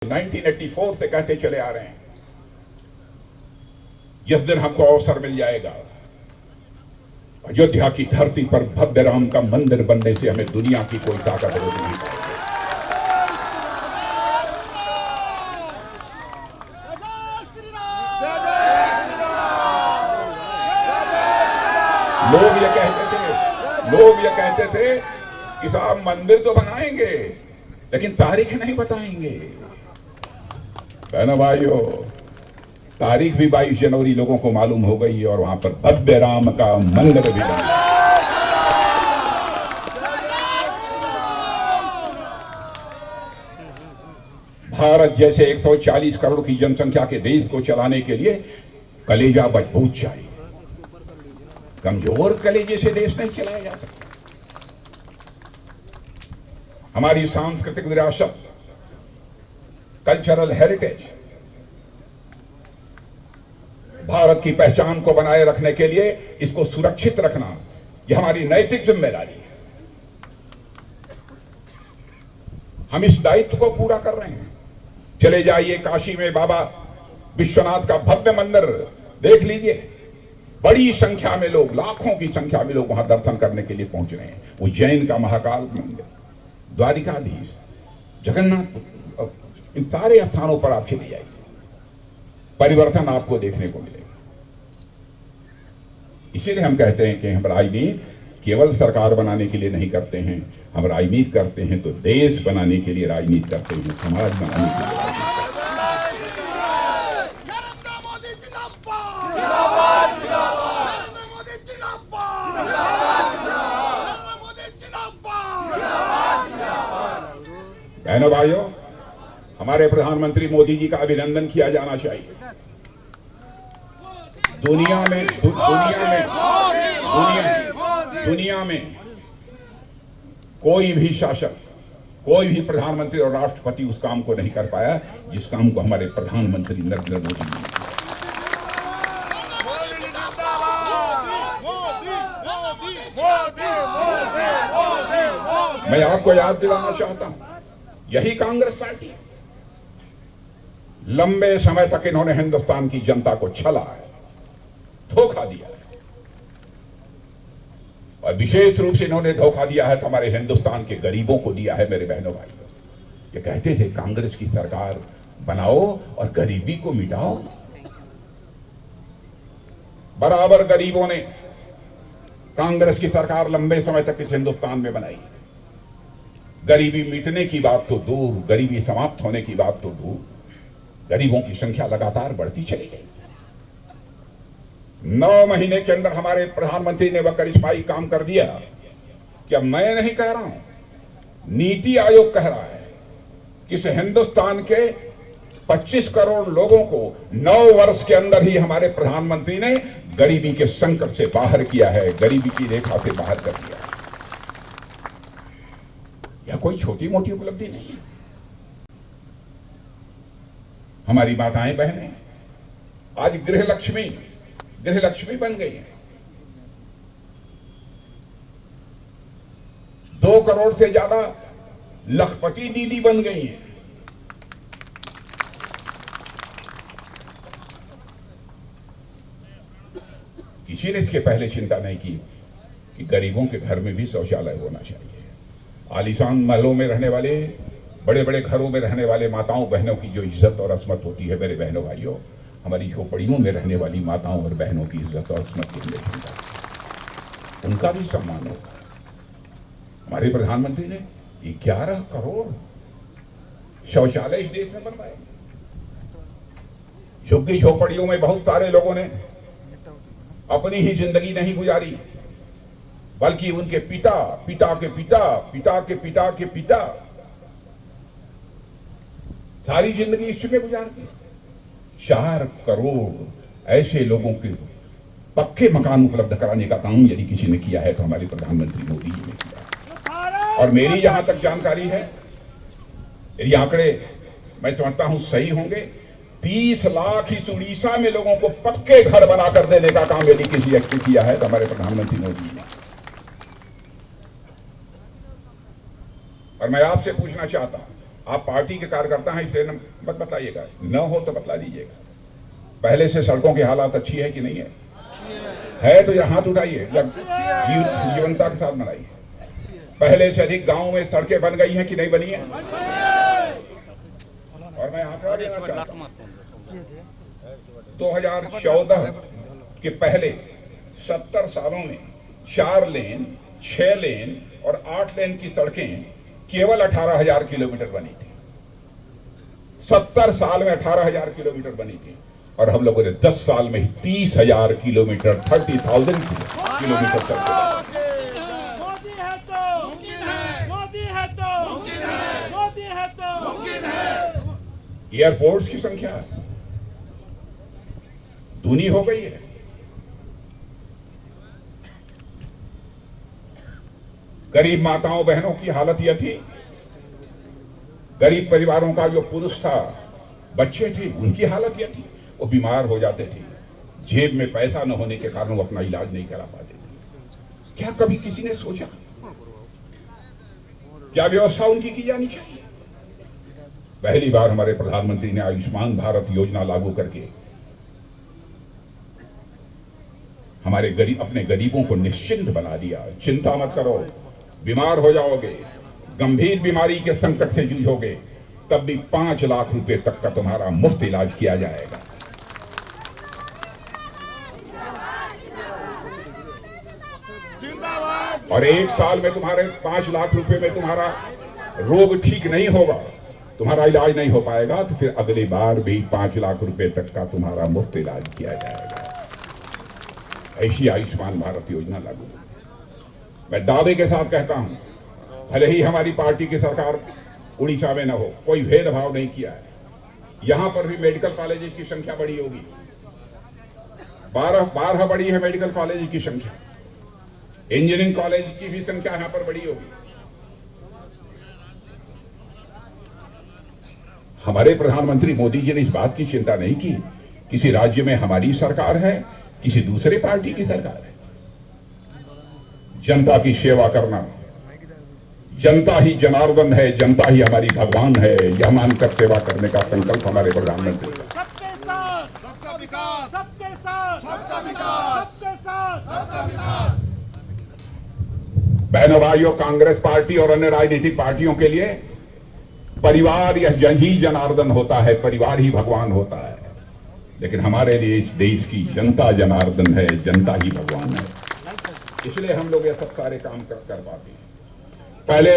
1984 से कहते चले आ रहे हैं, जिस दिन हमको अवसर मिल जाएगा अयोध्या की धरती पर भव्य राम का मंदिर बनने से हमें दुनिया की कोई ताकत रोक नहीं पाएगी। लोग ये कहते थे कि साहब मंदिर तो बनाएंगे लेकिन तारीख नहीं बताएंगे। बहनों भाइयों, तारीख भी 22 जनवरी लोगों को मालूम हो गई और वहां पर भव्य राम का मंदिर भी बना। भारत जैसे 140 करोड़ की जनसंख्या के देश को चलाने के लिए कलेजा मजबूत चाहिए। कमजोर कलेजे से देश नहीं चलाया जा सकता। हमारी सांस्कृतिक विरासत, कल्चरल हेरिटेज, भारत की पहचान को बनाए रखने के लिए इसको सुरक्षित रखना यह हमारी नैतिक जिम्मेदारी है। हम इस दायित्व को पूरा कर रहे हैं। चले जाइए काशी में बाबा विश्वनाथ का भव्य मंदिर देख लीजिए। बड़ी संख्या में लोग, लाखों की संख्या में लोग वहां दर्शन करने के लिए पहुंच रहे हैं। उज्जैन का महाकाल मंदिर, द्वारिकाधीश, जगन्नाथ, इन सारे स्थानों पर आप चले जाइए, परिवर्तन आपको देखने को मिलेगा। इसीलिए हम कहते हैं कि हम राजनीति केवल सरकार बनाने के लिए नहीं करते हैं, हम राजनीति करते हैं तो देश बनाने के लिए राजनीति करते हैं, समाज बनाने के लिए राजनीति करते हैं। बहनों भाइयों, हमारे प्रधानमंत्री मोदी जी का अभिनंदन किया जाना चाहिए। दुनिया में कोई भी शासक, कोई भी प्रधानमंत्री और राष्ट्रपति उस काम को नहीं कर पाया जिस काम को हमारे प्रधानमंत्री नरेंद्र मोदी ने। मैं आपको याद दिलाना चाहता हूं, यही कांग्रेस पार्टी है। लंबे समय तक इन्होंने हिंदुस्तान की जनता को छला है, धोखा दिया है, और विशेष रूप से इन्होंने धोखा दिया है तो हमारे हिंदुस्तान के गरीबों को दिया है। मेरे बहनों भाइयों, ये कहते थे कांग्रेस की सरकार बनाओ और गरीबी को मिटाओ। बराबर गरीबों ने कांग्रेस की सरकार लंबे समय तक इस हिंदुस्तान में बनाई। गरीबी मिटने की बात तो दूर, गरीबी समाप्त होने की बात तो दूर, गरीबों की संख्या लगातार बढ़ती चली गई। 9 महीने के अंदर हमारे प्रधानमंत्री ने वह करिश्माई काम कर दिया कि अब मैं नहीं कह रहा हूं, नीति आयोग कह रहा है कि इस हिंदुस्तान के 25 करोड़ लोगों को 9 वर्ष के अंदर ही हमारे प्रधानमंत्री ने गरीबी के संकट से बाहर किया है, गरीबी की रेखा से बाहर कर दिया है। यह कोई छोटी मोटी उपलब्धि नहीं है। हमारी माताएं बहनें आज गृहलक्ष्मी बन गई हैं। 2 करोड़ से ज्यादा लखपति दीदी बन गई हैं। किसी ने इसके पहले चिंता नहीं की कि गरीबों के घर में भी शौचालय होना चाहिए। आलीशान महलों में रहने वाले, बड़े बड़े घरों में रहने वाले माताओं बहनों की जो इज्जत और अस्मत होती है, मेरे बहनों भाइयों, हमारी झोपड़ियों में रहने वाली माताओं और बहनों की इज्जत और अस्मत के लिए उनका भी सम्मान होगा। हमारे प्रधानमंत्री ने 11 करोड़ शौचालय इस देश में बनवाए। झुग्गी झोपड़ियों में बहुत सारे लोगों ने अपनी ही जिंदगी नहीं गुजारी, बल्कि उनके पिता, पिता के पिता, पिता के पिता के पिता सारी जिंदगी इसमें गुजार दी। 4 करोड़ ऐसे लोगों के पक्के मकान उपलब्ध कराने का काम यदि किसी ने किया है तो हमारे प्रधानमंत्री मोदी जी ने किया। और मेरी जहां तक जानकारी है, यदि आंकड़े मैं समझता हूं सही होंगे, 30 लाख इस उड़ीसा में लोगों को पक्के घर बनाकर देने का काम यदि किसी व्यक्ति किया है तो हमारे प्रधानमंत्री मोदी ने। और मैं आपसे पूछना चाहता हूं, आप पार्टी के कार्यकर्ता हैं इसलिए मत बताइएगा, न हो तो बतला दीजिएगा। पहले से सड़कों की हालत अच्छी है कि नहीं है तो यह हाथ उठाइए, जीवनता के साथ बनाइए। पहले से अधिक गांव में सड़कें बन गई हैं कि नहीं बनी है? और मैं आंकड़ा देना चाहता हूं, 2014 के पहले 70 सालों में 4 लेन, 6 लेन और 8 लेन की सड़कें केवल 18,000 किलोमीटर बनी थी। 70 साल में 18,000 किलोमीटर बनी थी और हम लोगों ने 10 साल में ही 30,000 किलोमीटर 30,000 किलोमीटर सड़कें। मोदी है तो मुमकिन है, मोदी है तो मुमकिन है, मोदी है तो मुमकिन है। एयरपोर्ट्स की संख्या दूनी हो गई है। गरीब माताओं बहनों की हालत यह थी, गरीब परिवारों का जो पुरुष था, बच्चे थे, उनकी हालत यह थी, वो बीमार हो जाते थे, जेब में पैसा न होने के कारण वो अपना इलाज नहीं करा पाते थे। क्या कभी किसी ने सोचा क्या व्यवस्था उनकी की जानी चाहिए? पहली बार हमारे प्रधानमंत्री ने आयुष्मान भारत योजना लागू करके हमारे अपने गरीबों को निश्चिंत बना दिया। चिंता मत करो, बीमार हो जाओगे, गंभीर बीमारी के संकट से जूझोगे, तब भी 5 लाख रुपए तक का तुम्हारा मुफ्त इलाज किया जाएगा। और 1 साल में तुम्हारे 5 लाख रुपए में तुम्हारा रोग ठीक नहीं होगा, तुम्हारा इलाज नहीं हो पाएगा, तो फिर अगली बार भी 5 लाख रुपए तक का तुम्हारा मुफ्त इलाज किया जाएगा। ऐसी आयुष्मान भारत योजना लागू। मैं दावे के साथ कहता हूं, भले ही हमारी पार्टी की सरकार उड़ीसा में न हो, कोई भेदभाव नहीं किया है। यहां पर भी मेडिकल कॉलेजेस की संख्या बढ़ी होगी, 12 बढ़ी है मेडिकल कॉलेज की संख्या, इंजीनियरिंग कॉलेज की भी संख्या यहां पर बढ़ी होगी। हमारे प्रधानमंत्री मोदी जी ने इस बात की चिंता नहीं की किसी राज्य में हमारी सरकार है, किसी दूसरे पार्टी की सरकार है। जनता की सेवा करना, जनता ही जनार्दन है, जनता ही हमारी भगवान है, यह मानकर सेवा करने का संकल्प हमारे प्रधानमंत्री का। सबके साथ सबका विकास, सबके साथ सबका विकास, सबके साथ सबका विकास। बहनों भाइयों, कांग्रेस पार्टी और अन्य राजनीतिक पार्टियों के लिए परिवार यही जनार्दन होता है, परिवार ही भगवान होता है। लेकिन हमारे लिए इस देश की जनता जनार्दन है, जनता ही भगवान है। इसलिए हम लोग ये सब सारे काम कर पाते हैं। पहले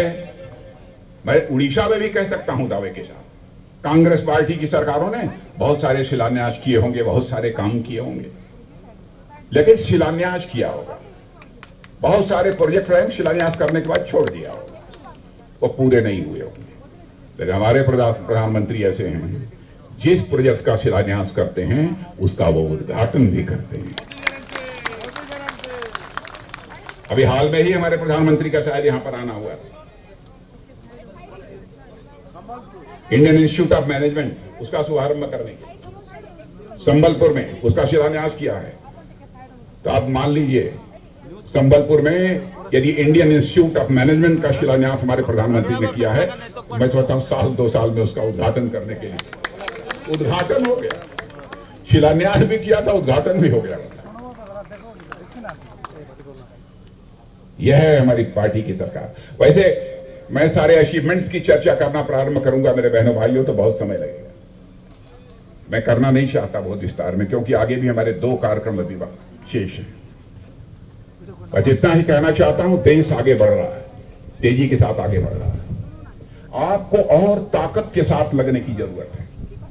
मैं उड़ीसा में भी कह सकता हूं दावे के साथ, कांग्रेस पार्टी की सरकारों ने बहुत सारे शिलान्यास किए होंगे, बहुत सारे काम किए होंगे, लेकिन शिलान्यास किया होगा, बहुत सारे प्रोजेक्ट रहे शिलान्यास करने के बाद छोड़ दिया होगा, वो पूरे नहीं हुए होंगे। लेकिन हमारे प्रधानमंत्री ऐसे हैं, जिस प्रोजेक्ट का शिलान्यास करते हैं उसका वो उद्घाटन भी करते हैं। अभी हाल में ही हमारे प्रधानमंत्री का शायद यहां पर आना हुआ है, इंडियन इंस्टीट्यूट ऑफ मैनेजमेंट, उसका शुभारंभ करने के संबलपुर में उसका शिलान्यास किया है। तो आप मान लीजिए, संबलपुर में यदि इंडियन इंस्टीट्यूट ऑफ मैनेजमेंट का शिलान्यास हमारे प्रधानमंत्री ने किया है, तो मैं सोचता हूं 1-2 साल में उसका उद्घाटन करने के लिए उद्घाटन हो गया। शिलान्यास भी किया था, उद्घाटन भी हो गया। यह है हमारी पार्टी की सरकार। वैसे मैं सारे अचीवमेंट्स की चर्चा करना प्रारंभ करूंगा मेरे बहनों भाइयों, तो बहुत समय लगेगा। मैं करना नहीं चाहता बहुत विस्तार में, क्योंकि आगे भी हमारे 2 कार्यक्रम अभी शेष है। बस इतना ही कहना चाहता हूं, देश आगे बढ़ रहा है, तेजी के साथ आगे बढ़ रहा है। आपको और ताकत के साथ लगने की जरूरत है।